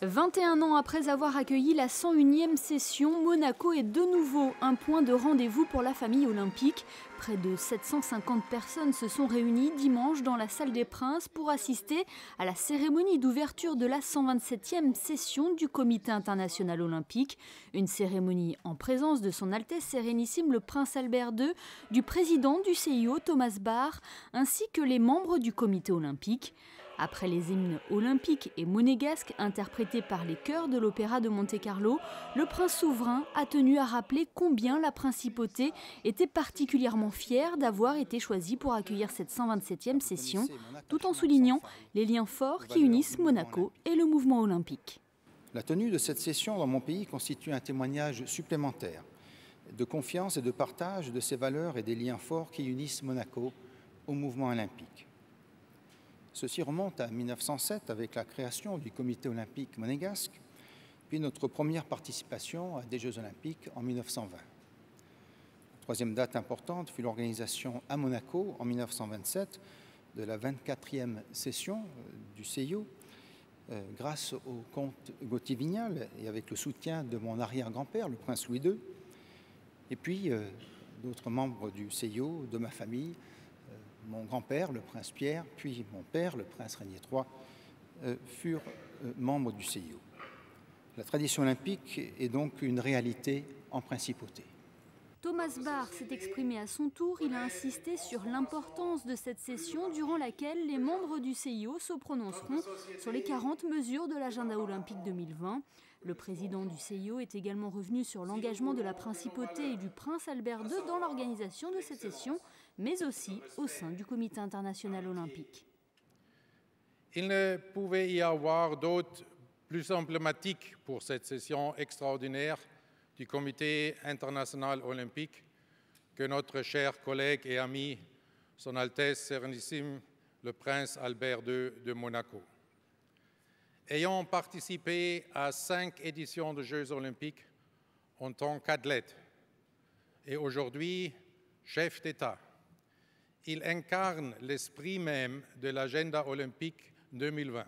21 ans après avoir accueilli la 101e session, Monaco est de nouveau un point de rendez-vous pour la famille olympique. Près de 750 personnes se sont réunies dimanche dans la salle des Princes pour assister à la cérémonie d'ouverture de la 127e session du Comité international olympique. Une cérémonie en présence de son Altesse Sérénissime le Prince Albert II, du président du CIO Thomas Bach, ainsi que les membres du Comité olympique. Après les hymnes olympiques et monégasques interprétés par les chœurs de l'Opéra de Monte-Carlo, le prince souverain a tenu à rappeler combien la principauté était particulièrement fière d'avoir été choisie pour accueillir cette 127e session, tout en soulignant les liens forts qui unissent Monaco et le mouvement olympique. La tenue de cette session dans mon pays constitue un témoignage supplémentaire de confiance et de partage de ces valeurs et des liens forts qui unissent Monaco au mouvement olympique. Ceci remonte à 1907 avec la création du Comité olympique monégasque, puis notre première participation à des Jeux olympiques en 1920. La troisième date importante fut l'organisation à Monaco en 1927 de la 24e session du CIO, grâce au comte Gauthier Vignal et avec le soutien de mon arrière-grand-père, le prince Louis II, et puis d'autres membres du CIO, de ma famille, mon grand-père, le prince Pierre, puis mon père, le prince Régnier III, furent membres du CIO. La tradition olympique est donc une réalité en principauté. Thomas Bach s'est exprimé à son tour. Il a insisté sur l'importance de cette session durant laquelle les membres du CIO se prononceront sur les 40 mesures de l'agenda olympique 2020. Le président du CIO est également revenu sur l'engagement de la principauté et du prince Albert II dans l'organisation de cette session, mais aussi au sein du Comité international olympique. Il ne pouvait y avoir d'autre plus emblématique pour cette session extraordinaire du Comité international olympique que notre cher collègue et ami, Son Altesse Sérénissime, le prince Albert II de Monaco. Ayant participé à 5 éditions de Jeux olympiques en tant qu'athlète et aujourd'hui chef d'État, il incarne l'esprit même de l'agenda olympique 2020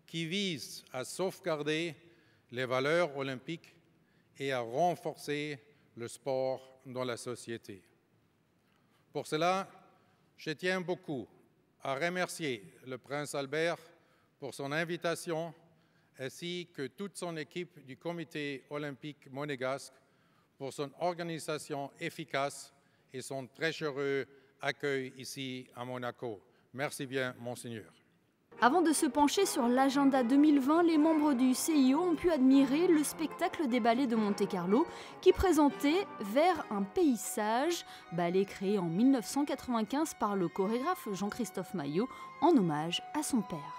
qui vise à sauvegarder les valeurs olympiques et à renforcer le sport dans la société. Pour cela, je tiens beaucoup à remercier le prince Albert pour son invitation, ainsi que toute son équipe du Comité olympique monégasque pour son organisation efficace et son très chaleureux accueil ici à Monaco. Merci bien, Monseigneur. Avant de se pencher sur l'agenda 2020, les membres du CIO ont pu admirer le spectacle des ballets de Monte-Carlo qui présentait Vers un pays sage, ballet créé en 1995 par le chorégraphe Jean-Christophe Maillot en hommage à son père.